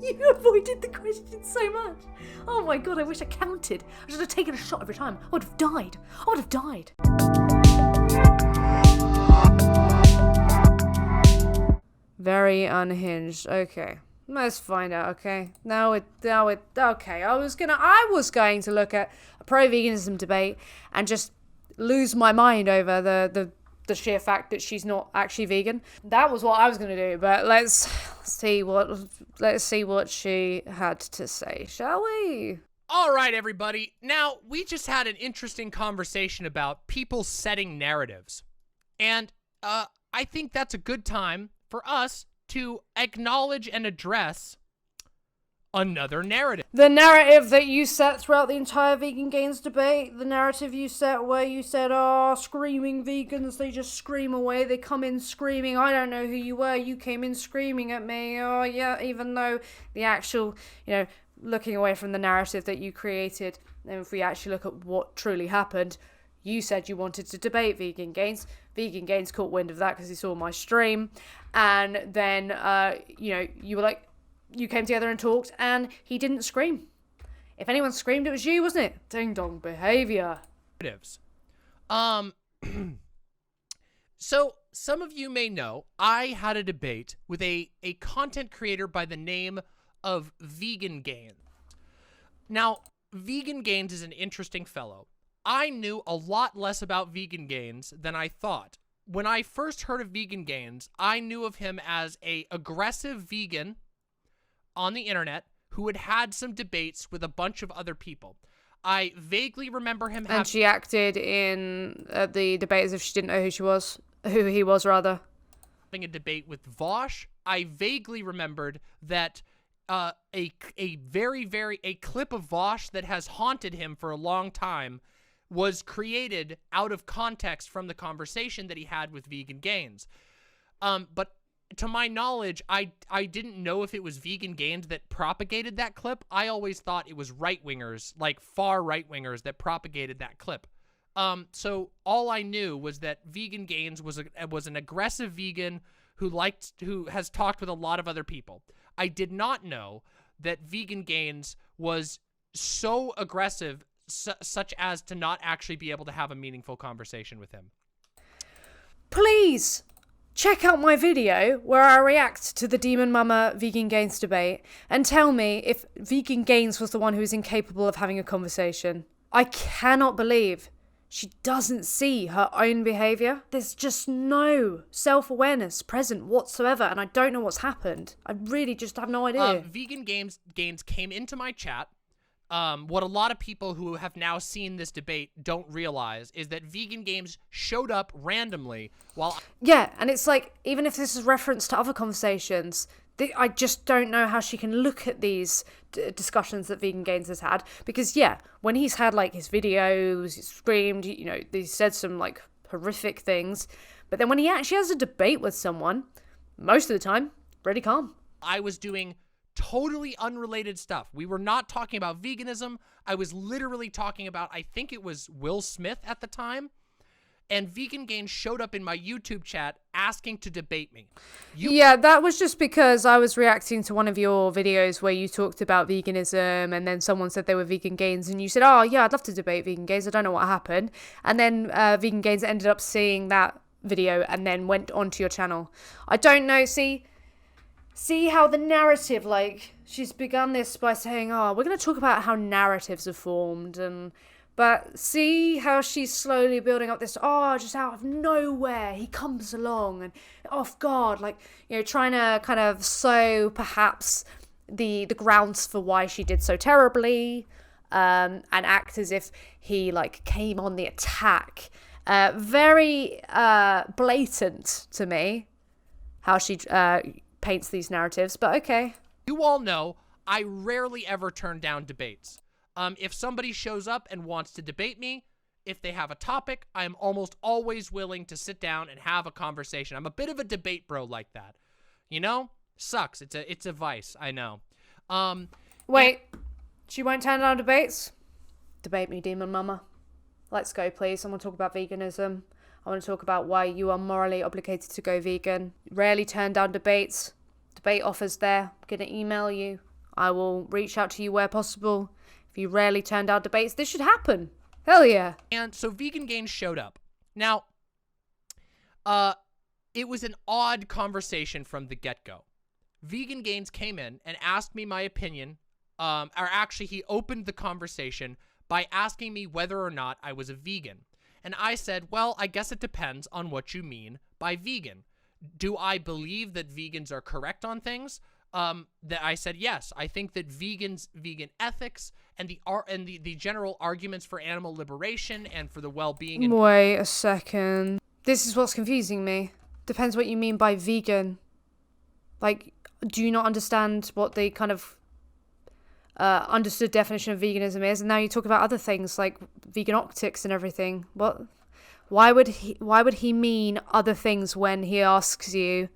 You avoided the question so much. Oh my god, I wish I counted. I should have taken a shot every time. I would have died. I would have died. Very unhinged. Okay. Let's find out, okay? Okay. I was going to look at a pro-veganism debate and just lose my mind over the sheer fact that she's not actually vegan. That was what I was going to do, but let's see what she had to say, shall we? All right, everybody. Now, we just had an interesting conversation about people setting narratives. And I think that's a good time for us to acknowledge and address another narrative. The narrative that you set throughout the entire vegan gains debate, the narrative you set where you said, oh, screaming vegans, they just scream away, they come in screaming, I don't know who you were, you came in screaming at me, oh yeah, even though the actual, looking away from the narrative that you created, and if we actually look at what truly happened, you said you wanted to debate vegan gains. Vegan gains caught wind of that because he saw my stream, and then, you were like, you came together and talked, and he didn't scream. If anyone screamed, it was you, wasn't it? Ding-dong behavior. So, some of you may know, I had a debate with a content creator by the name of Vegan Gains. Now, Vegan Gains is an interesting fellow. I knew a lot less about Vegan Gains than I thought. When I first heard of Vegan Gains, I knew of him as a aggressive vegan on the internet who had some debates with a bunch of other people. I vaguely remember him And she acted in the debate as if she didn't know who he was, rather. Having a debate with Vosh. I vaguely remembered that a clip of Vosh that has haunted him for a long time was created out of context from the conversation that he had with Vegan Gains. But to my knowledge, I didn't know if it was Vegan Gains that propagated that clip. I always thought it was right-wingers, like far right-wingers, that propagated that clip. So all I knew was that Vegan Gains was an aggressive vegan who has talked with a lot of other people. I did not know that Vegan Gains was so aggressive such as to not actually be able to have a meaningful conversation with him. Please check out my video where I react to the Demonmama Vegan Gains debate and tell me if Vegan Gains was the one who was incapable of having a conversation. I cannot believe she doesn't see her own behaviour. There's just no self-awareness present whatsoever, and I don't know what's happened. I really just have no idea. Vegan Gains came into my chat. What a lot of people who have now seen this debate don't realize is that Vegan Games showed up randomly while... Yeah, and it's like, even if this is reference to other conversations, I just don't know how she can look at these discussions that Vegan Gains has had. Because, yeah, when he's had, like, his videos, he screamed, he said some, like, horrific things. But then when he actually has a debate with someone, most of the time, pretty calm. I was doing totally unrelated stuff. We were not talking about veganism. I was literally talking about, I think it was Will Smith at the time. And Vegan Gains showed up in my YouTube chat asking to debate me. Yeah, that was just because I was reacting to one of your videos where you talked about veganism, and then someone said they were Vegan Gains, and you said, oh yeah, I'd love to debate Vegan Gains. I don't know what happened. And then Vegan Gains ended up seeing that video and then went onto your channel. I don't know, See how the narrative, like, she's begun this by saying, oh, we're going to talk about how narratives are formed, but see how she's slowly building up this, oh, just out of nowhere, he comes along and off guard, like, trying to kind of sow perhaps the grounds for why she did so terribly, and act as if he, like, came on the attack. Very blatant to me, how she paints these narratives, but okay. You all know I rarely ever turn down debates. If somebody shows up and wants to debate me, if they have a topic, I am almost always willing to sit down and have a conversation. I'm a bit of a debate bro like that. Sucks. It's a vice, I know. Wait, she won't turn down debates? Debate me, Demonmama. Let's go, please. I want to talk about veganism. I want to talk about why you are morally obligated to go vegan. Rarely turn down debates. Debate offers there. I'm going to email you. I will reach out to you where possible. If you rarely turn down debates, this should happen. Hell yeah. And so Vegan Gains showed up. Now, it was an odd conversation from the get-go. Vegan Gains came in and asked me my opinion, or actually he opened the conversation by asking me whether or not I was a vegan. And I said, well, I guess it depends on what you mean by vegan. Do I believe that vegans are correct on things? That I said, yes, I think that vegan ethics and the general arguments for animal liberation and for the well-being. And wait a second. This is what's confusing me. Depends what you mean by vegan. Like, do you not understand what the kind of understood definition of veganism is? And now you talk about other things like vegan optics and everything. What? Why would he mean other things when he asks you,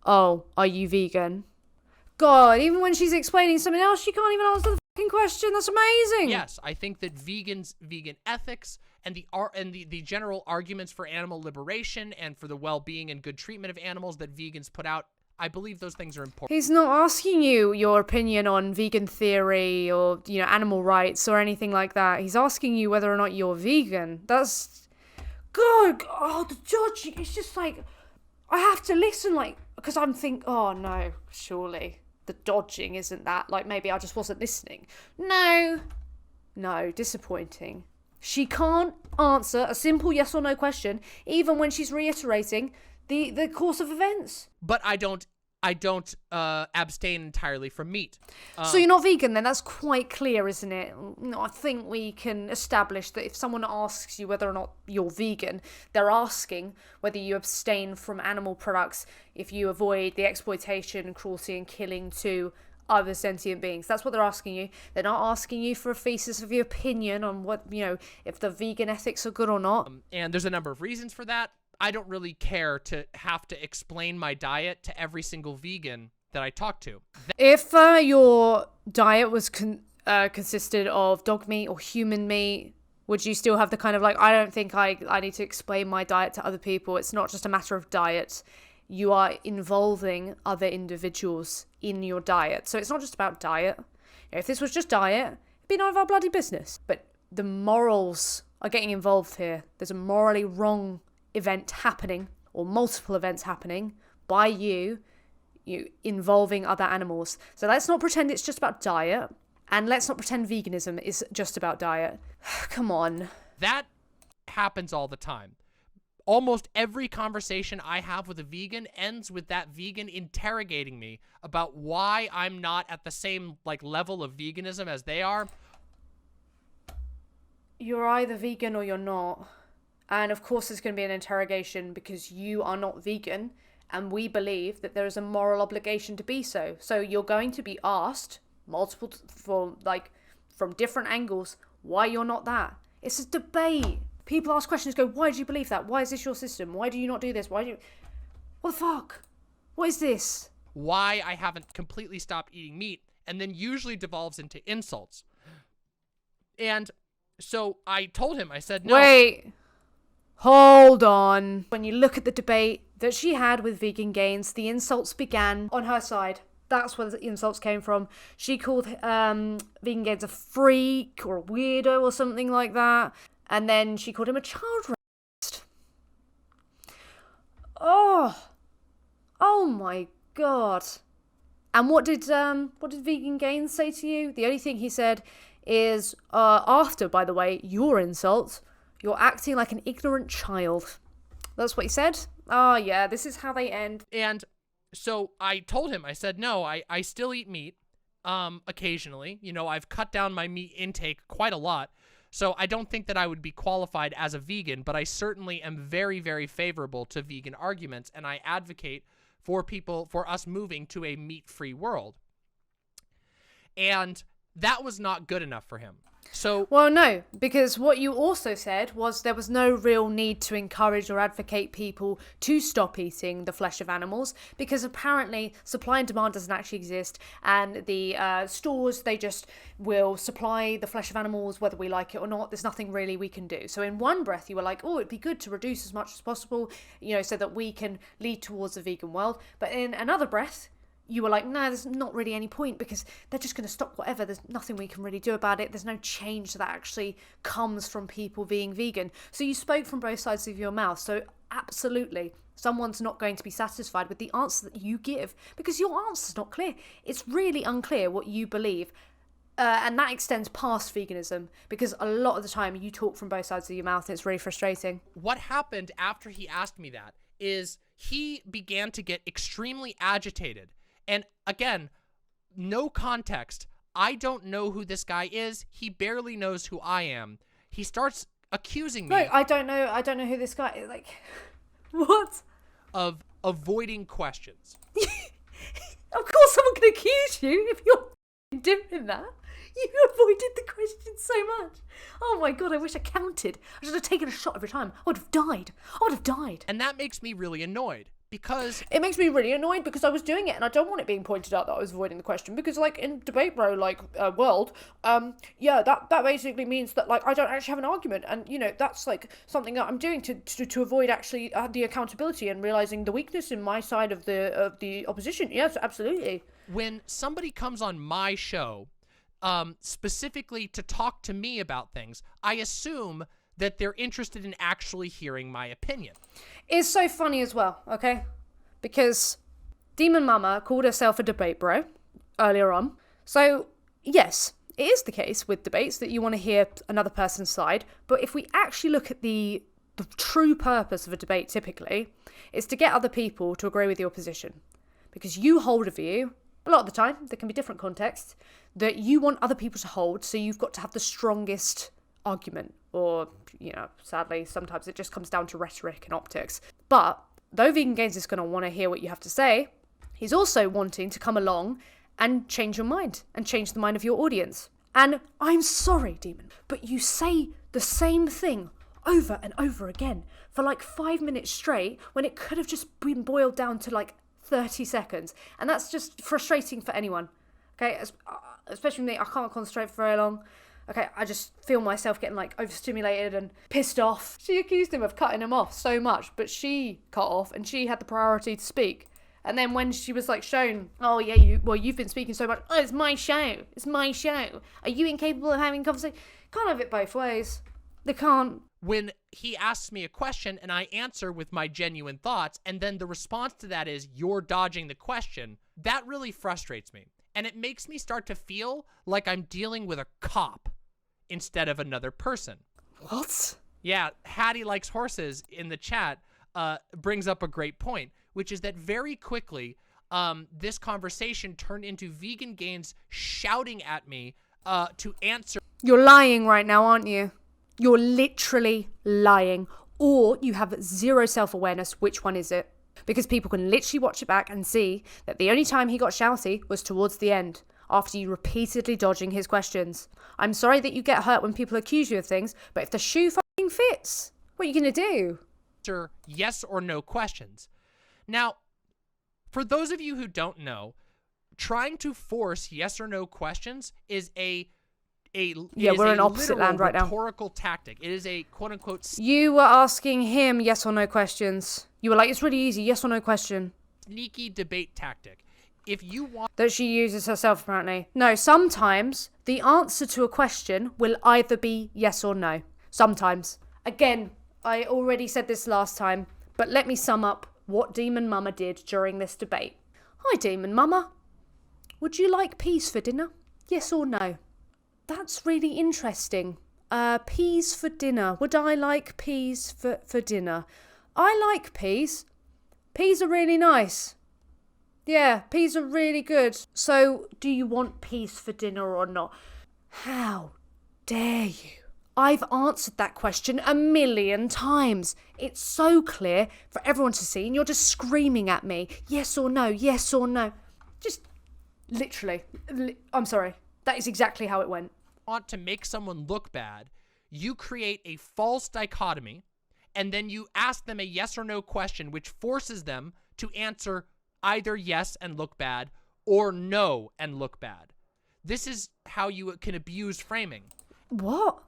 oh, are you vegan? God, even when she's explaining something else, she can't even answer the fucking question. That's amazing. Yes, I think that vegan ethics and the general arguments for animal liberation and for the well-being and good treatment of animals that vegans put out, I believe those things are important. He's not asking you your opinion on vegan theory or, animal rights or anything like that. He's asking you whether or not you're vegan. That's... God, the judging, it's just like... I have to listen, because I'm thinking, oh no, surely the dodging isn't that. Maybe I just wasn't listening. No, disappointing. She can't answer a simple yes or no question, even when she's reiterating the course of events. But I don't abstain entirely from meat. So you're not vegan then? That's quite clear, isn't it? I think we can establish that if someone asks you whether or not you're vegan, they're asking whether you abstain from animal products if you avoid the exploitation, cruelty and killing to other sentient beings. That's what they're asking you. They're not asking you for a thesis of your opinion on what, if the vegan ethics are good or not. And there's a number of reasons for that. I don't really care to have to explain my diet to every single vegan that I talk to. If your diet was consisted of dog meat or human meat, would you still have the kind of I don't think I need to explain my diet to other people. It's not just a matter of diet. You are involving other individuals in your diet. So it's not just about diet. If this was just diet, it'd be none of our bloody business. But the morals are getting involved here. There's a morally wrong event happening, or multiple events happening, by you involving other animals. So let's not pretend it's just about diet, and let's not pretend veganism is just about diet. Come on. That happens all the time. Almost every conversation I have with a vegan ends with that vegan interrogating me about why I'm not at the same level of veganism as they are. You're either vegan or you're not. And of course there's going to be an interrogation because you are not vegan and we believe that there is a moral obligation to be so. So you're going to be asked from different angles why you're not that. It's a debate. People ask questions, go, why do you believe that? Why is this your system? Why do you not do this? What the fuck? What is this? Why I haven't completely stopped eating meat, and then usually devolves into insults. And so I told him, I said, no. Wait. Hold on. When you look at the debate that she had with Vegan Gains, the insults began on her side. That's where the insults came from. She called Vegan Gains a freak or a weirdo or something like that. And then she called him a child rapist. Oh my God. And what did Vegan Gains say to you? The only thing he said is, after, by the way, your insult, you're acting like an ignorant child. That's what he said. Oh, yeah, this is how they end. And so I told him, I said, no, I still eat meat, occasionally. I've cut down my meat intake quite a lot. So I don't think that I would be qualified as a vegan, but I certainly am very, very favorable to vegan arguments, and I advocate for us moving to a meat-free world. And that was not good enough for him. So, well, no, because what you also said was there was no real need to encourage or advocate people to stop eating the flesh of animals because apparently supply and demand doesn't actually exist, and the stores, they just will supply the flesh of animals whether we like it or not. There's nothing really we can do. So in one breath you were like, oh, it'd be good to reduce as much as possible, so that we can lead towards a vegan world. But in another breath you were like, no, there's not really any point because they're just going to stop whatever. There's nothing we can really do about it. There's no change that actually comes from people being vegan. So you spoke from both sides of your mouth. So absolutely, someone's not going to be satisfied with the answer that you give because your answer's not clear. It's really unclear what you believe. And that extends past veganism because a lot of the time you talk from both sides of your mouth and it's really frustrating. What happened after he asked me that is he began to get extremely agitated. And again, no context. I don't know who this guy is. He barely knows who I am. He starts accusing me. No, I don't know who this guy is. Like, what? Of avoiding questions. Of course someone can accuse you if you're doing that. You avoided the question so much. Oh my god, I wish I counted. I should have taken a shot every time. I would have died. And that makes me really annoyed because... It makes me really annoyed because I was doing it and I don't want it being pointed out that I was avoiding the question because, like, in debate bro, like, world, yeah, that basically means that, like, I don't actually have an argument and, you know, that's, like, something that I'm doing to avoid actually the accountability and realising the weakness in my side of the opposition. Yes, absolutely. When somebody comes on my show... specifically to talk to me about things, I assume that they're interested in actually hearing my opinion. It's so funny as well, okay? Because Demonmama called herself a debate bro earlier on. So, yes, it is the case with debates that you want to hear another person's side, but if we actually look at the true purpose of a debate typically, it's to get other people to agree with your position. Because you hold a view, a lot of the time, there can be different contexts, that you want other people to hold, so you've got to have the strongest argument. Or, you know, sadly, sometimes it just comes down to rhetoric and optics. But, though Vegan Gains is going to want to hear what you have to say, he's also wanting to come along and change your mind, and change the mind of your audience. And I'm sorry, Demon, but you say the same thing over and over again for like 5 minutes straight, when it could have just been boiled down to like 30 seconds. And that's just frustrating for anyone. Okay, especially me, I can't concentrate for very long. Okay, I just feel myself getting like overstimulated and pissed off. She accused him of cutting him off so much, but she cut off and she had the priority to speak. And then when she was like shown, oh yeah, you've been speaking so much. Oh, it's my show. It's my show. Are you incapable of having conversation? Can't have it both ways. They can't. When he asks me a question and I answer with my genuine thoughts, and then the response to that is, you're dodging the question, that really frustrates me. And it makes me start to feel like I'm dealing with a cop instead of another person. What? Yeah, Hattie Likes Horses in the chat brings up a great point, which is that very quickly, this conversation turned into Vegan Gains shouting at me to answer. You're lying right now, aren't you? You're literally lying. Or you have zero self-awareness. Which one is it? Because people can literally watch it back and see that the only time he got shouty was towards the end, after you repeatedly dodging his questions. I'm sorry that you get hurt when people accuse you of things, but if the shoe fucking fits, what are you going to do? Answer yes or no questions. Now, for those of you who don't know, trying to force yes or no questions is we're in opposite land right now. Rhetorical tactic. It is a quote unquote. You were asking him yes or no questions. You were like, it's really easy, yes or no question. Sneaky debate tactic. If you want that she uses herself apparently. No, sometimes the answer to a question will either be yes or no. Sometimes. Again, I already said this last time, but let me sum up what Demonmama did during this debate. Hi, Demonmama. Would you like peas for dinner? Yes or no? That's really interesting. Peas for dinner. Would I like peas for dinner? I like peas. Peas are really nice. Yeah, peas are really good. So, do you want peas for dinner or not? How dare you? I've answered that question 1,000,000 times. It's so clear for everyone to see, and you're just screaming at me. Yes or no, yes or no. Just literally. I'm sorry. That is exactly how it went. Want to make someone look bad, you create a false dichotomy, and then you ask them a yes or no question, which forces them to answer either yes and look bad, or no and look bad. This is how you can abuse framing. What?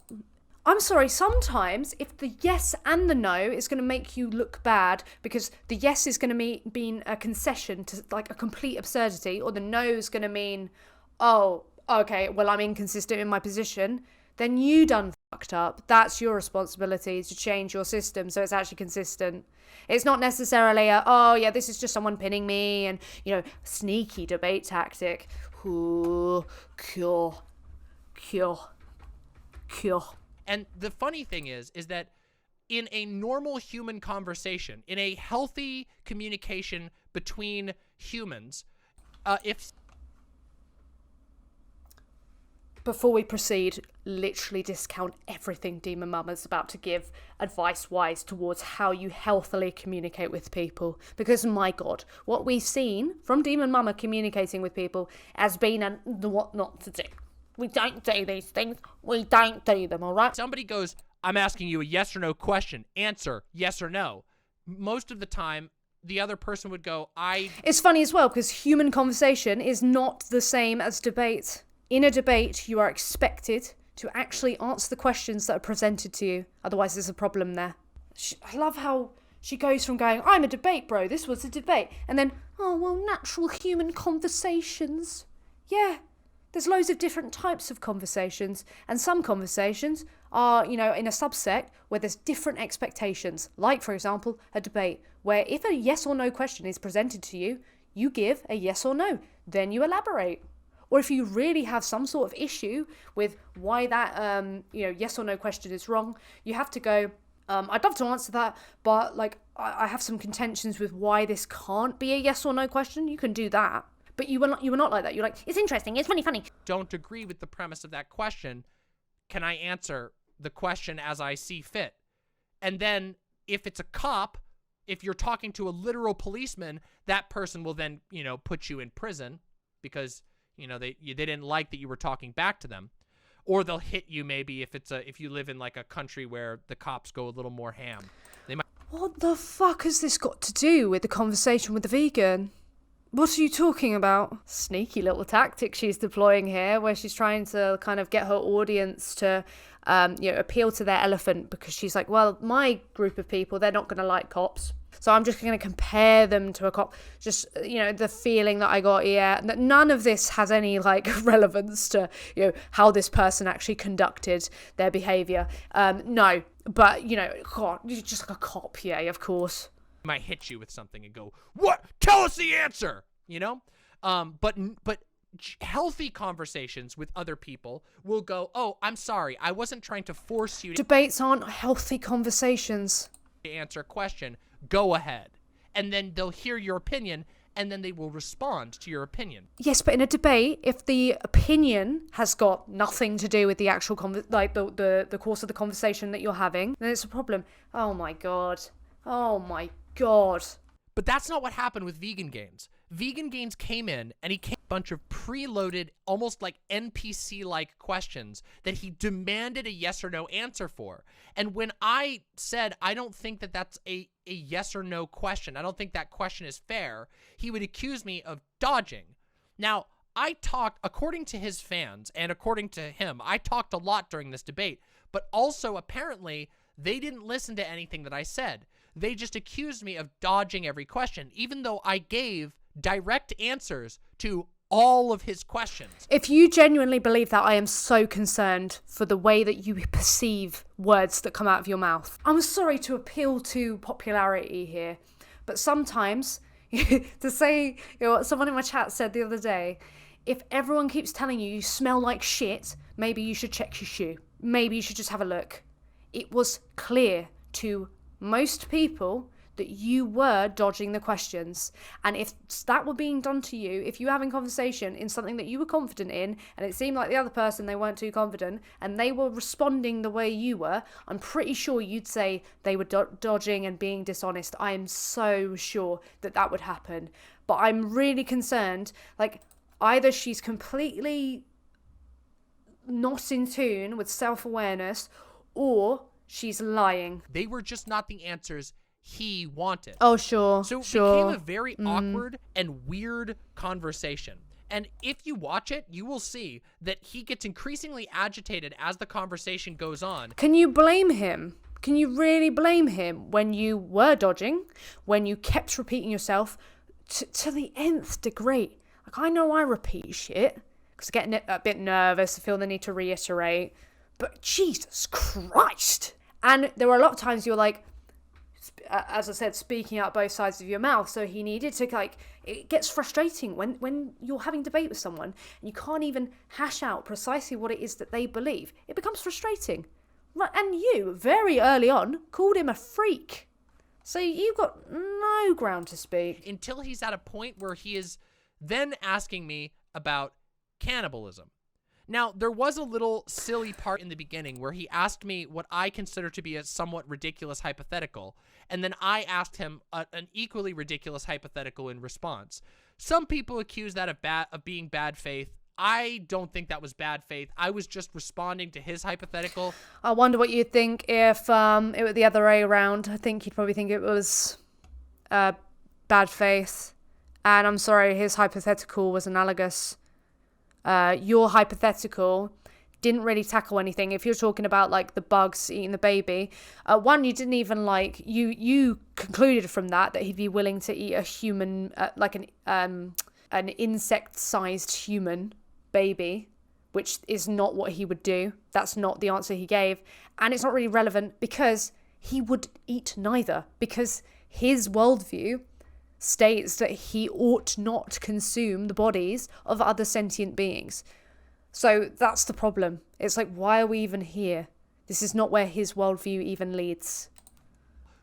I'm sorry, sometimes if the yes and the no is going to make you look bad because the yes is going to mean a concession to like a complete absurdity, or the no is going to mean, oh, okay, well, I'm inconsistent in my position, then you done fucked up. That's your responsibility to change your system so it's actually consistent. It's not necessarily oh yeah, this is just someone pinning me and, sneaky debate tactic. Ooh, cure. And the funny thing is that in a normal human conversation, in a healthy communication between humans, Before we proceed, literally discount everything Demonmama's about to give advice-wise towards how you healthily communicate with people. Because, my God, what we've seen from Demonmama communicating with people has been what not to do. We don't do these things. We don't do them, all right? Somebody goes, I'm asking you a yes or no question. Answer, yes or no. Most of the time, the other person would go, It's funny as well, because human conversation is not the same as debate. In a debate, you are expected to actually answer the questions that are presented to you. Otherwise, there's a problem there. I love how she goes from going, I'm a debate, bro. This was a debate. And then, oh, well, natural human conversations. Yeah. There's loads of different types of conversations, and some conversations are, in a subset where there's different expectations. Like, for example, a debate where if a yes or no question is presented to you, you give a yes or no, then you elaborate. Or if you really have some sort of issue with why that, yes or no question is wrong, you have to go, I'd love to answer that, but I have some contentions with why this can't be a yes or no question. You can do that. But you were not like that. You're like, it's interesting, it's funny. Don't agree with the premise of that question. Can I answer the question as I see fit? And then if it's a cop, if you're talking to a literal policeman, that person will then, put you in prison because, they didn't like that you were talking back to them. Or they'll hit you maybe if you live in like a country where the cops go a little more ham. They might. What the fuck has this got to do with the conversation with the vegan? What are you talking about? Sneaky little tactic she's deploying here, where she's trying to kind of get her audience to, appeal to their elephant, because she's like, well, my group of people, they're not going to like cops. So I'm just going to compare them to a cop. Just, the feeling that I got, that none of this has any, relevance to, how this person actually conducted their behavior. No, but, God, you're just like a cop, yeah, of course. Might hit you with something and go, what? Tell us the answer, But healthy conversations with other people will go, oh, I'm sorry, I wasn't trying to force you to Debates aren't healthy conversations. Answer a question. Go ahead. And then they'll hear your opinion, and then they will respond to your opinion. Yes, but in a debate, if the opinion has got nothing to do with the actual the course of the conversation that you're having, then it's a problem. Oh my god. But that's not what happened with Vegan Gains. Vegan Gains came in, and he came with a bunch of preloaded, almost like NPC-like questions that he demanded a yes or no answer for. And when I said, I don't think that that's a yes or no question, I don't think that question is fair, he would accuse me of dodging. Now, I talked, according to his fans, and according to him, I talked a lot during this debate, but also apparently they didn't listen to anything that I said. They just accused me of dodging every question, even though I gave direct answers to all of his questions. If you genuinely believe that, I am so concerned for the way that you perceive words that come out of your mouth. I'm sorry to appeal to popularity here, but sometimes to say, what someone in my chat said the other day, if everyone keeps telling you you smell like shit, maybe you should check your shoe. Maybe you should just have a look. It was clear to most people that you were dodging the questions. And if that were being done to you, if you were having conversation in something that you were confident in, and it seemed like the other person, they weren't too confident, and they were responding the way you were, I'm pretty sure you'd say they were dodging and being dishonest. I am so sure that that would happen. But I'm really concerned, either she's completely not in tune with self-awareness, or she's lying. They were just not the answers he wanted. Oh, sure. So it became a very awkward and weird conversation. And if you watch it, you will see that he gets increasingly agitated as the conversation goes on. Can you blame him? Can you really blame him when you were dodging, when you kept repeating yourself to the nth degree? Like, I know I repeat shit because I get a bit nervous, I feel the need to reiterate, but Jesus Christ. And there were a lot of times you're like, as I said, speaking out both sides of your mouth. So he needed to, like, it gets frustrating when you're having debate with someone and you can't even hash out precisely what it is that they believe. It becomes frustrating. Right, and you, very early on, called him a freak. So you've got no ground to speak. Until he's at a point where he is then asking me about cannibalism. Now, there was a little silly part in the beginning where he asked me what I consider to be a somewhat ridiculous hypothetical, and then I asked him an equally ridiculous hypothetical in response. Some people accuse that of being bad faith. I don't think that was bad faith. I was just responding to his hypothetical. I wonder what you'd think if it were the other way around. I think you'd probably think it was bad faith. And I'm sorry, his hypothetical was analogous. Your hypothetical didn't really tackle anything. If you're talking about, like, the bugs eating the baby, one, you didn't even, like, you concluded from that he'd be willing to eat a human, like an insect-sized human baby, which is not what he would do. That's not the answer he gave. And it's not really relevant because he would eat neither, because his worldview states that he ought not consume the bodies of other sentient beings. So that's the problem. It's like, why are we even here? This is not where his worldview even leads.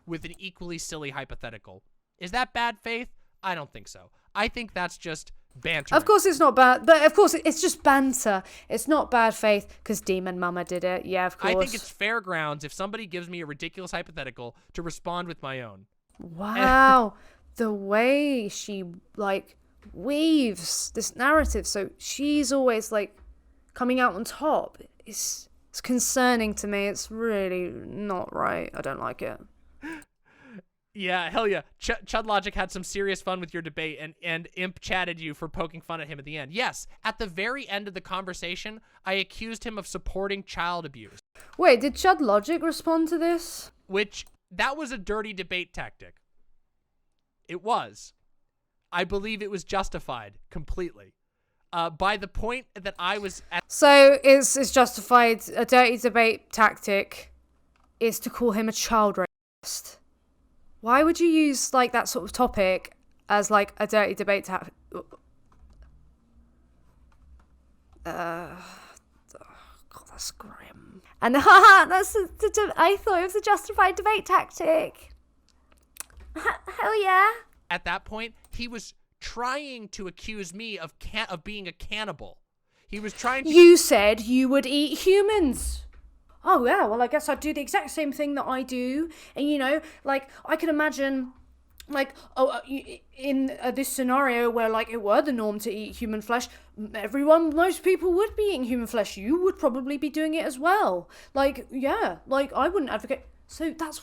With an equally silly hypothetical. Is that bad faith? I don't think so. I think that's just banter. Of course it's not bad, but of course it's just banter. It's not bad faith because Demonmama did it. Yeah, of course. I think it's fair grounds if somebody gives me a ridiculous hypothetical to respond with my own. Wow. The way she, like, weaves this narrative, so she's always, like, coming out on top. It's concerning to me. It's really not right. I don't like it. Yeah, hell yeah. Chud Logic had some serious fun with your debate, and Imp chatted you for poking fun at him at the end. Yes, at the very end of the conversation, I accused him of supporting child abuse. Wait, did Chud Logic respond to this? Which, that was a dirty debate tactic. It was. I believe it was justified completely. By the point that I was at... So it's justified, a dirty debate tactic is to call him a child rapist. Why would you use, like, that sort of topic as, like, a dirty debate tactic? God, that's grim. And that's I thought it was a justified debate tactic. Hell yeah. At that point, he was trying to accuse me of being a cannibal. He was trying to... You said you would eat humans. Oh, yeah, well, I guess I'd do the exact same thing that I do. And, you know, like, I can imagine, like, in this scenario where, like, it were the norm to eat human flesh, most people would be eating human flesh. You would probably be doing it as well. Like, yeah, like, I wouldn't advocate. So that's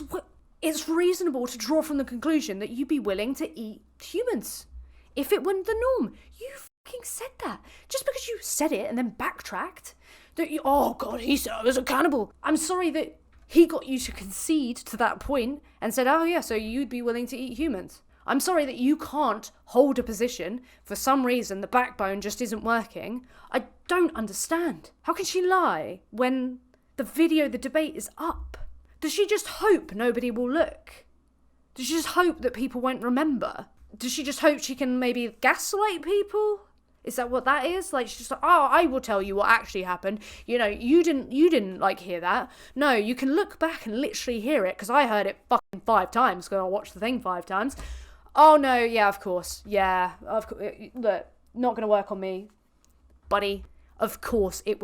what... It's reasonable to draw from the conclusion that you'd be willing to eat humans if it weren't the norm. You fucking said that. Just because you said it and then backtracked, that you, oh God, he said I was a cannibal. I'm sorry that he got you to concede to that point and said, oh yeah, so you'd be willing to eat humans. I'm sorry that you can't hold a position. For some reason, the backbone just isn't working. I don't understand. How can she lie when the debate is up? Does she just hope nobody will look? Does she just hope that people won't remember? Does she just hope she can maybe gaslight people? Is that what that is? Like, she's just like, oh, I will tell you what actually happened. You know, you didn't like hear that. No, you can look back and literally hear it because I heard it fucking 5 times because I watched the thing 5 times. Oh no, yeah, of course. Yeah, of course. Look, not gonna work on me, buddy. Of course, it'd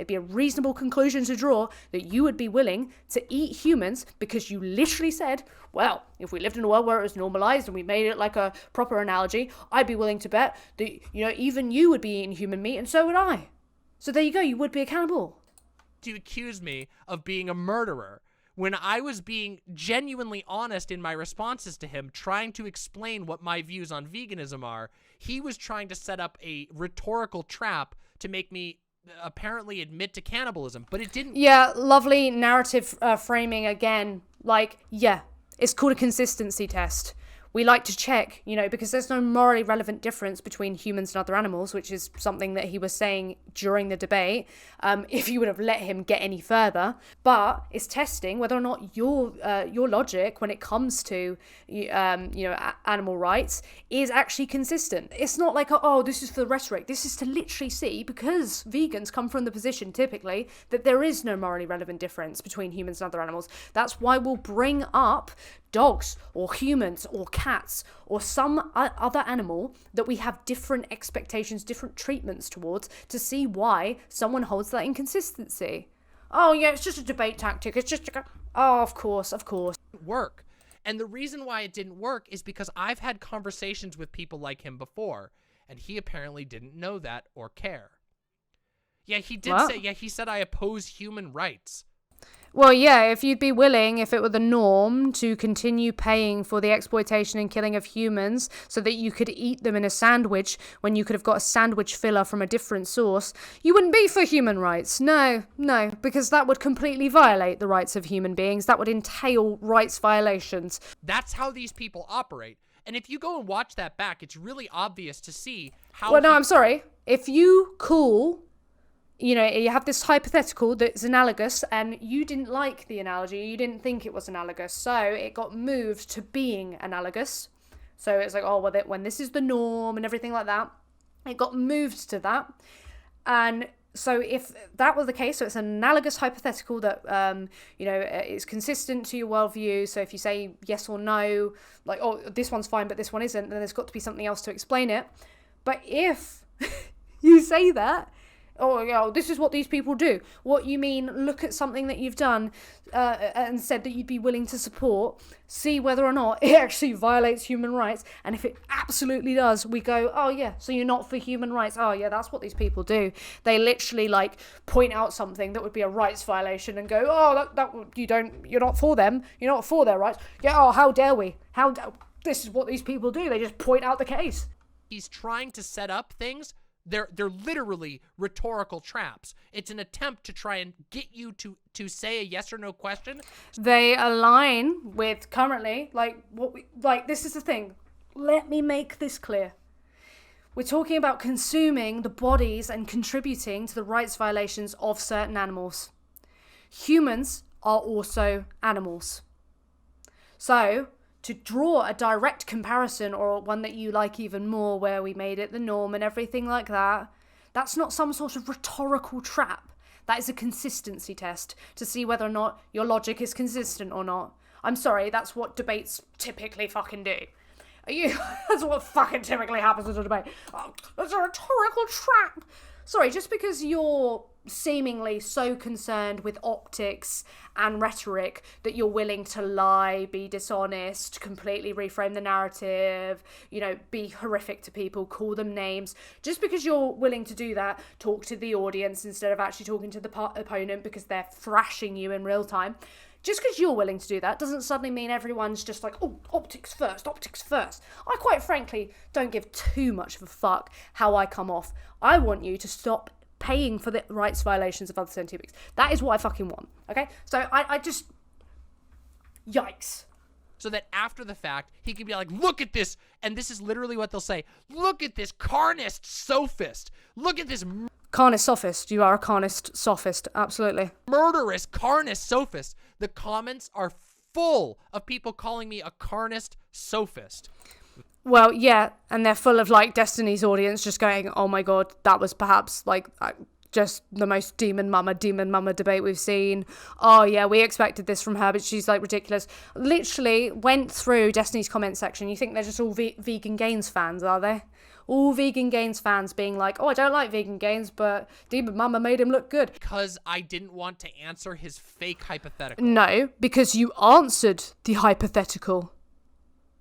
be a reasonable conclusion to draw that you would be willing to eat humans because you literally said, well, if we lived in a world where it was normalized and we made it like a proper analogy, I'd be willing to bet that, you know, even you would be eating human meat and so would I. So there you go, you would be a cannibal. To accuse me of being a murderer when I was being genuinely honest in my responses to him, trying to explain what my views on veganism are, He was trying to set up a rhetorical trap to make me apparently admit to cannibalism, but it didn't. Yeah, lovely narrative framing again. Like, yeah, it's called a consistency test. We like to check, you know, because there's no morally relevant difference between humans and other animals, which is something that he was saying during the debate, if you would have let him get any further. But it's testing whether or not your logic when it comes to, animal rights is actually consistent. It's not like, oh, this is for the rhetoric. This is to literally see, because vegans come from the position typically that there is no morally relevant difference between humans and other animals. That's why we'll bring up dogs or humans or cats or some other animal that we have different expectations, different treatments towards, to see why someone holds that inconsistency. Oh yeah, it's just a debate tactic. It's just of course. Work. And the reason why it didn't work is because I've had conversations with people like him before, and he apparently didn't know that or care. Yeah, he did say, he said I oppose human rights. Well, yeah, if you'd be willing, if it were the norm, to continue paying for the exploitation and killing of humans so that you could eat them in a sandwich when you could have got a sandwich filler from a different source, you wouldn't be for human rights. No, because that would completely violate the rights of human beings. That would entail rights violations. That's how these people operate. And if you go and watch that back, it's really obvious to see how... Well, no, I'm sorry. If you call... You know, you have this hypothetical that's analogous, and you didn't like the analogy, you didn't think it was analogous, so it got moved to being analogous. So it's like, oh, well, when this is the norm and everything like that, it got moved to that. And so if that was the case, so it's an analogous hypothetical that, is consistent to your worldview. So if you say yes or no, like, oh, this one's fine, but this one isn't, then there's got to be something else to explain it. But if you say that, oh, yeah, this is what these people do. What you mean, look at something that you've done and said that you'd be willing to support, see whether or not it actually violates human rights. And if it absolutely does, we go, oh, yeah, so you're not for human rights. Oh, yeah, that's what these people do. They literally, like, point out something that would be a rights violation and go, oh, you're not for them. You're not for their rights. Yeah, oh, how dare we? This is what these people do. They just point out the case. He's trying to set up things. They're literally rhetorical traps. It's an attempt to try and get you to say a yes or no question. They align with currently, this is the thing. Let me make this clear. We're talking about consuming the bodies and contributing to the rights violations of certain animals. Humans are also animals. So, to draw a direct comparison, or one that you like even more, where we made it the norm and everything like that, that's not some sort of rhetorical trap. That is a consistency test to see whether or not your logic is consistent or not. I'm sorry, that's what debates typically fucking do. That's what fucking typically happens in a debate. Oh, it's a rhetorical trap. Sorry, just because you're seemingly so concerned with optics and rhetoric that you're willing to lie, be dishonest, completely reframe the narrative, be horrific to people, call them names. Just because you're willing to do that, talk to the audience instead of actually talking to the opponent because they're thrashing you in real time. Just because you're willing to do that doesn't suddenly mean everyone's just like, oh, optics first. I quite frankly don't give too much of a fuck how I come off. I want you to stop paying for the rights violations of other sentient beings. That is what I fucking want, okay? So I just... Yikes. So that after the fact, he can be like, look at this, and this is literally what they'll say, look at this carnist sophist. Look at this... Carnist sophist. You are a carnist sophist, absolutely. Murderous carnist sophist. The comments are full of people calling me a carnist sophist. Well, yeah, and they're full of, Destiny's audience just going, oh my god, that was perhaps, just the most Demonmama debate we've seen. Oh, yeah, we expected this from her, but she's, ridiculous. Literally went through Destiny's comment section. You think they're just all Vegan Gains fans, are they? All Vegan Gains fans being like, oh, I don't like Vegan Gains, but Demonmama made him look good. Because I didn't want to answer his fake hypothetical. No, because you answered the hypothetical.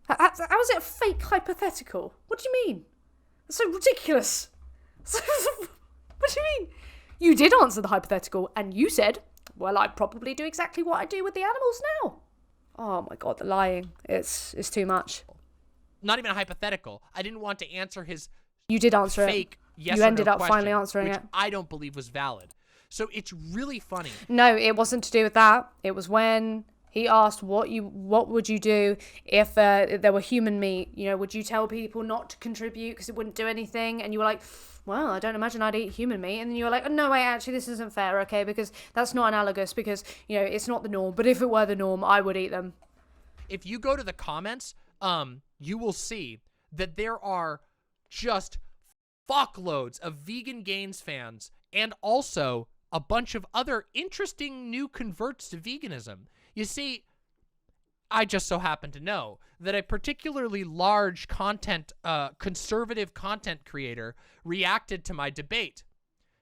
How is it a fake hypothetical? What do you mean? That's so ridiculous. What do you mean? You did answer the hypothetical, and you said, well, I'd probably do exactly what I do with the animals now. Oh my god, the lying. It's too much. not even a hypothetical. I didn't want to answer his You did answer fake it. yes You or ended no up question, finally answering which it. I don't believe was valid. So it's really funny. No, it wasn't to do with that. It was when he asked what would you do if there were human meat? You know, would you tell people not to contribute because it wouldn't do anything? And you were like, well, I don't imagine I'd eat human meat. And then you were like, oh, no, wait, actually, this isn't fair, okay? Because that's not analogous because, you know, it's not the norm. But if it were the norm, I would eat them. If you go to the comments, you will see that there are just fuckloads of Vegan Gains fans and also a bunch of other interesting new converts to veganism. You see, I just so happen to know that a particularly large conservative content creator reacted to my debate.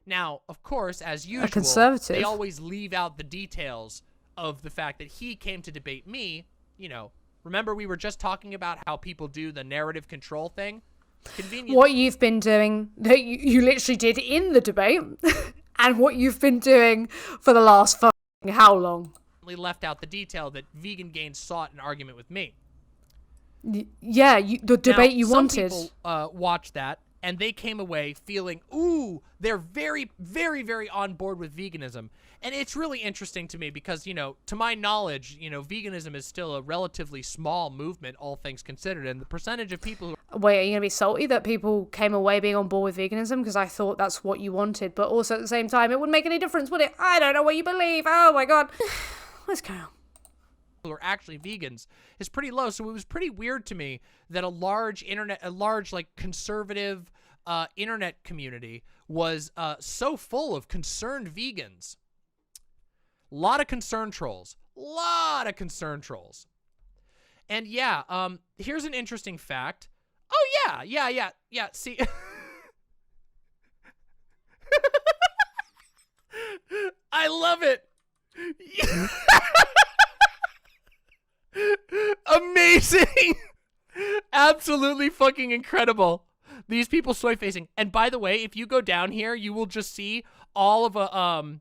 Now, of course, as usual, conservative? they always leave out the details of the fact that he came to debate me. You know, remember we were just talking about how people do the narrative control thing? Convenient. What you've been doing, that you literally did in the debate, and what you've been doing for the last fucking how long? Left out the detail that Vegan Gains sought an argument with me. Yeah, the debate you wanted. Some people watched that, and they came away feeling, ooh, they're very, very, very on board with veganism. And it's really interesting to me because, you know, to my knowledge, you know, veganism is still a relatively small movement, all things considered. And the percentage of people who... Wait, are you going to be salty that people came away being on board with veganism? Because I thought that's what you wanted. But also at the same time, it wouldn't make any difference, would it? I don't know what you believe. Oh, my God. Let's carry on. Who are actually vegans is pretty low. So it was pretty weird to me that a large like conservative internet community was so full of concerned vegans. A lot of concerned trolls. And yeah, here's an interesting fact. Oh yeah. See, I love it. Amazing. Absolutely fucking incredible. These people soy facing. And by the way, if you go down here, you will just see all of a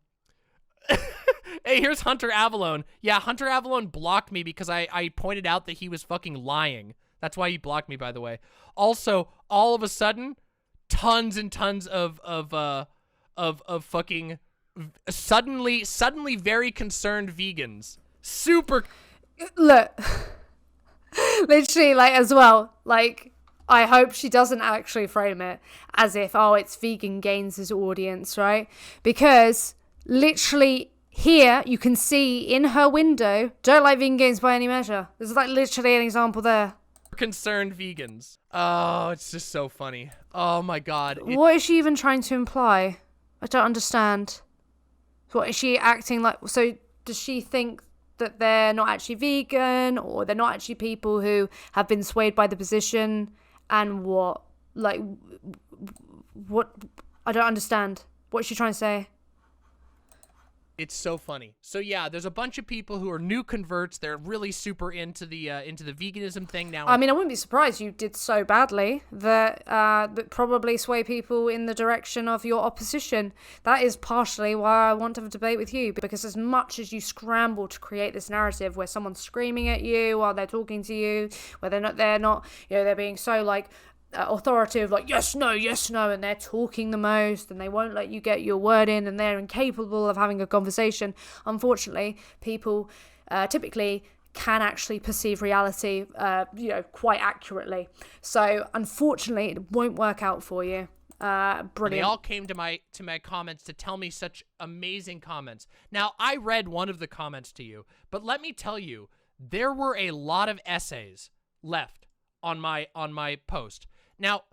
Hey, here's Hunter Avalone. Yeah, Hunter Avalone blocked me because I pointed out that he was fucking lying. That's why he blocked me, by the way. Also, all of a sudden, tons and tons of fucking suddenly very concerned vegans. Super. Look, literally, like, as well, like, I hope she doesn't actually frame it as if, oh, it's Vegan Gains' audience, right? Because literally here you can see in her window, don't like Vegan Gains by any measure. There's like literally an example there. Concerned vegans. Oh, it's just so funny. Oh my God. What is she even trying to imply? I don't understand. What is she acting like? So does she think that they're not actually vegan, or they're not actually people who have been swayed by the position? And what? Like, what? I don't understand. What's she trying to say? It's so funny. So yeah, there's a bunch of people who are new converts. They're really super into the veganism thing now. I mean, I wouldn't be surprised you did so badly that that probably sway people in the direction of your opposition. That is partially why I want to have a debate with you, because as much as you scramble to create this narrative where someone's screaming at you while they're talking to you, where they're not, you know, they're being so like authoritative, like yes no, and they're talking the most and they won't let you get your word in and they're incapable of having a conversation. Unfortunately, people typically can actually perceive reality you know, quite accurately. So unfortunately it won't work out for you. Brilliant. They all came to my comments to tell me such amazing comments. Now, I read one of the comments to you, but let me tell you, there were a lot of essays left on my post. Now,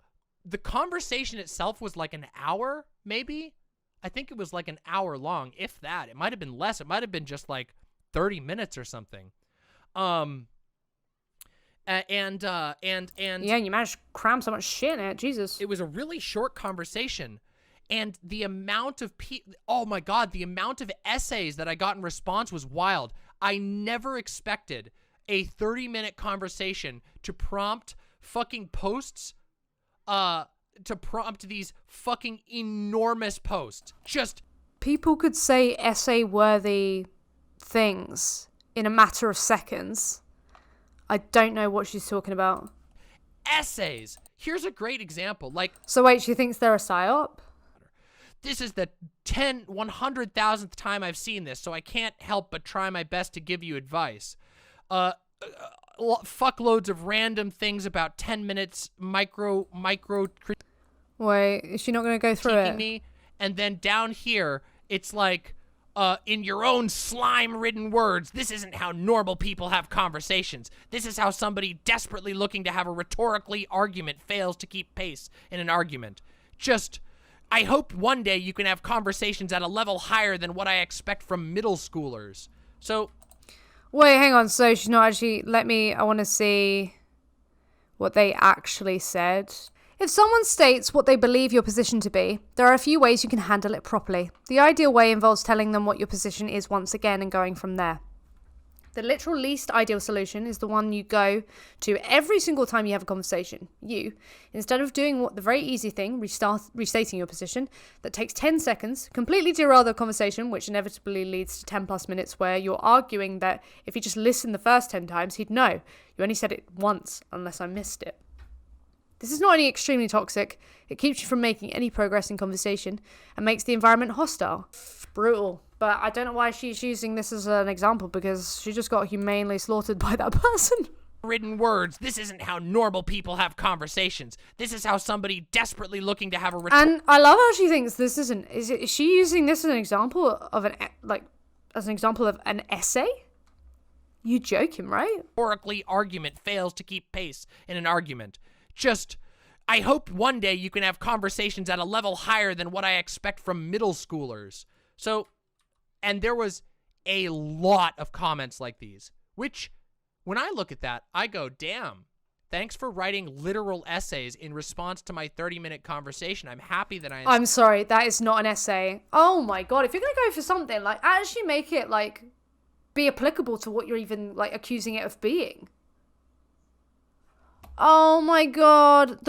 the conversation itself was like an hour, maybe? I think it was like an hour long, if that. It might have been less. It might have been just like 30 minutes or something. And yeah, you managed to cram so much shit in it. Jesus. It was a really short conversation. And the amount of oh my God, the amount of essays that I got in response was wild. I never expected a 30-minute conversation to prompt fucking posts, to prompt these fucking enormous posts. Just people could say essay-worthy things in a matter of seconds. I don't know what she's talking about. essays. Here's a great example. Like, So wait, she thinks they're a psyop? this is the 100,000th time I've seen this, so I can't help but try my best to give you advice. Fuckloads of random things about 10 minutes micro Wait, is she not going to go through it? me, and then down here it's like, in your own slime-ridden words, this isn't how normal people have conversations. This is how somebody desperately looking to have a rhetorically argument fails to keep pace in an argument. Just, I hope one day you can have conversations at a level higher than what I expect from middle schoolers. So, Wait, hang on. So she's not actually... I want to see what they actually said. If someone states what they believe your position to be, there are a few ways you can handle it properly. The ideal way involves telling them what your position is once again and going from there. The literal least ideal solution is the one you go to every single time you have a conversation. You, instead of doing the very easy thing, restating your position, that takes 10 seconds, completely derail the conversation, which inevitably leads to 10 plus minutes where you're arguing that if he just listened the first 10 times, he'd know. You only said it once, unless I missed it. This is not only extremely toxic, it keeps you from making any progress in conversation and makes the environment hostile. Brutal. But I don't know why she's using this as an example, because she just got humanely slaughtered by that person. written words, this isn't how normal people have conversations. This is how somebody desperately looking to have a And I love how she thinks this isn't. Is she using this as an example of an essay? You joking, right? Rhetorically argument fails to keep pace in an argument. Just, I hope one day you can have conversations at a level higher than what I expect from middle schoolers. So, and there was a lot of comments like these, which, when I look at that, I go, damn, thanks for writing literal essays in response to my 30-minute conversation. I'm happy that I'm sorry, that is not an essay. Oh my god, if you're gonna go for something, like, actually make it, like, be applicable to what you're even, like, accusing it of being. Oh my god,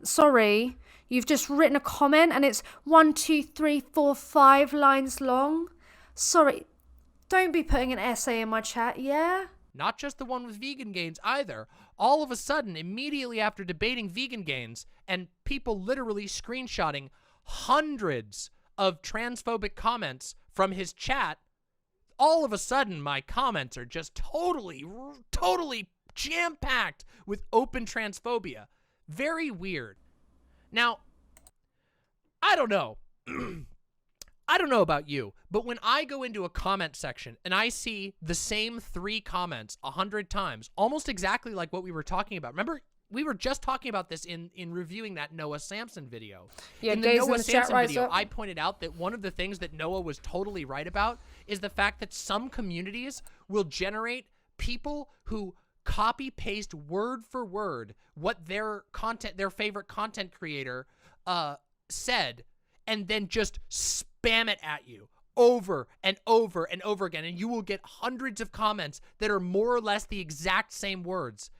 sorry. You've just written a comment and it's 1, 2, 3, 4, 5 lines long. Sorry, don't be putting an essay in my chat, yeah? Not just the one with vegan gains either. All of a sudden, immediately after debating vegan gains and people literally screenshotting hundreds of transphobic comments from his chat, all of a sudden my comments are just totally jam-packed with open transphobia. Very weird. Now, I don't know. I don't know about you, but when I go into a comment section and I see the same 3 comments 100 times, almost exactly like what we were talking about. Remember, we were just talking about this in reviewing that Noah Samson video. Yeah, in the Noah Samson video, I pointed out that one of the things that Noah was totally right about is the fact that some communities will generate people who copy-paste word for word what their favorite content creator said, and then just spam it at you over and over and over again, and you will get hundreds of comments that are more or less the exact same words.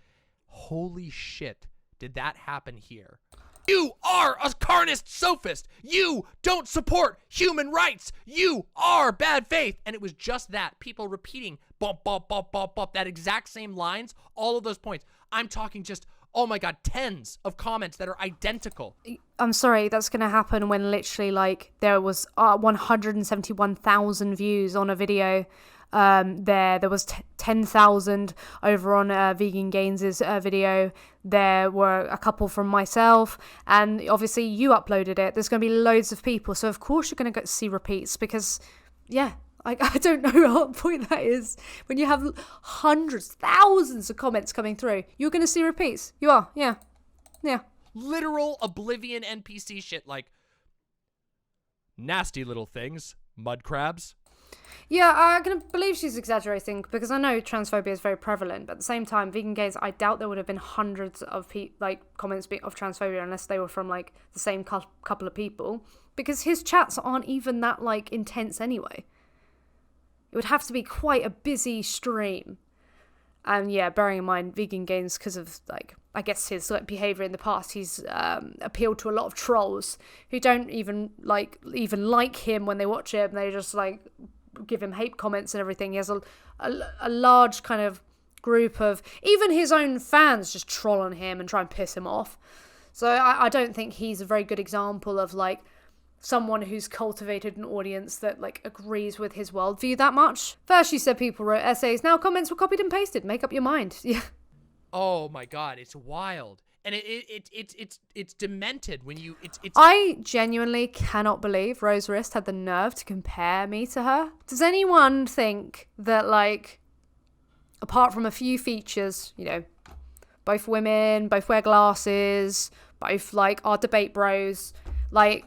Holy shit, did that happen here? You are a carnist sophist. You don't support human rights. You are bad faith. And it was just that. People repeating bump, bump, bump, bump, bump, that exact same lines, all of those points. I'm talking just, oh my God, tens of comments that are identical. I'm sorry, that's going to happen when literally, like, there was 171,000 views on a video. There was 10,000 over on Vegan Gains' video. There were a couple from myself, and obviously you uploaded it. There's going to be loads of people, so of course you're going to see repeats because, yeah, I don't know what point that is. When you have hundreds, thousands of comments coming through, you're going to see repeats. You are, yeah. Literal Oblivion NPC shit like, nasty little things, mud crabs. Yeah, I can believe she's exaggerating because I know transphobia is very prevalent, but at the same time, Vegan Gains, I doubt there would have been hundreds of comments of transphobia unless they were from like the same couple of people, because his chats aren't even that like intense anyway. It would have to be quite a busy stream. And yeah, bearing in mind Vegan Gains, because of like, I guess his like behavior in the past, he's appealed to a lot of trolls who don't even like him when they watch it, and they just like give him hate comments and everything. He has a large kind of group of even his own fans just troll on him and try and piss him off. So I don't think he's a very good example of like someone who's cultivated an audience that like agrees with his worldview that much. First you said people wrote essays, now comments were copied and pasted. Make up your mind. Yeah. Oh my god, it's wild. And it's demented when you it's I genuinely cannot believe Rose Wrist had the nerve to compare me to her. Does anyone think that, like, apart from a few features, you know, both women, both wear glasses, both like are debate bros, like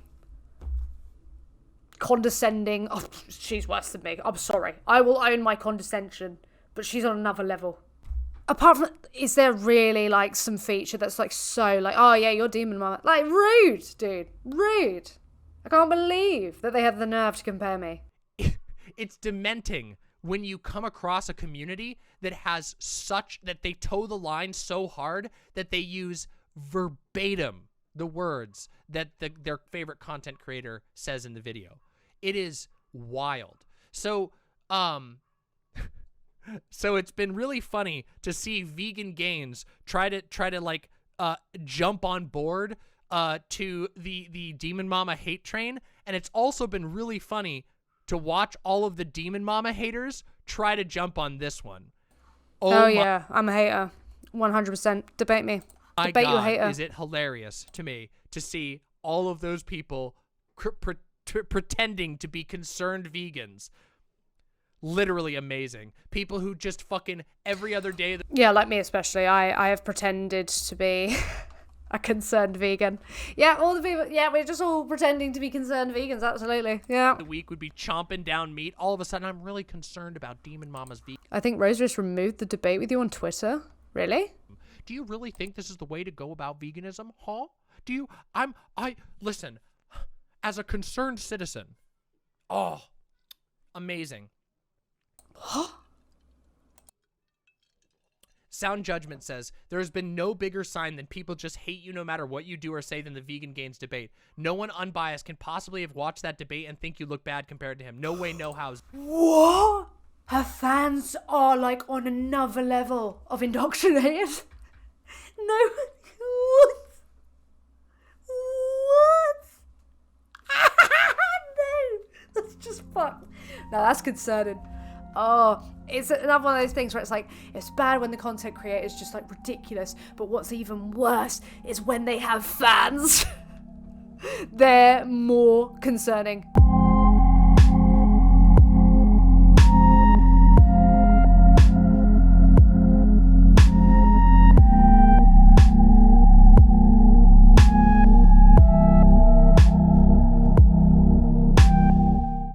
condescending, oh, she's worse than me. I'm sorry. I will own my condescension, but she's on another level. Apart from, is there really like some feature that's like so like, oh yeah, you're Demonmama? Like, rude, dude, rude. I can't believe that they had the nerve to compare me. It's dementing when you come across a community that has such, that they toe the line so hard that they use verbatim the words that their favorite content creator says in the video. It is wild. So, so it's been really funny to see Vegan Gains try to like jump on board to the Demonmama hate train, and it's also been really funny to watch all of the Demonmama haters try to jump on this one. Oh yeah, I'm a hater, 100%. Debate me. Debate your hater. Is it hilarious to me to see all of those people pretending to be concerned vegans? Literally amazing. People who just fucking every other day. Yeah, like me especially. I have pretended to be a concerned vegan. Yeah, all the people. Yeah, we're just all pretending to be concerned vegans. Absolutely. Yeah. The week would be chomping down meat. All of a sudden, I'm really concerned about Demonmama's vegan. I think Rose just removed the debate with you on Twitter. Really? Do you really think this is the way to go about veganism, huh? Do you? Listen, as a concerned citizen, oh, amazing. Sound Judgment says, there has been no bigger sign than people just hate you no matter what you do or say than the Vegan Gains debate. No one unbiased can possibly have watched that debate and think you look bad compared to him. No way, no hows. What? Her fans are like on another level of indoctrinated. No. What? No. That's just fucked. No, that's concerning. Oh, it's another one of those things where it's like, it's bad when the content creator is just like ridiculous, but what's even worse is when they have fans. They're more concerning.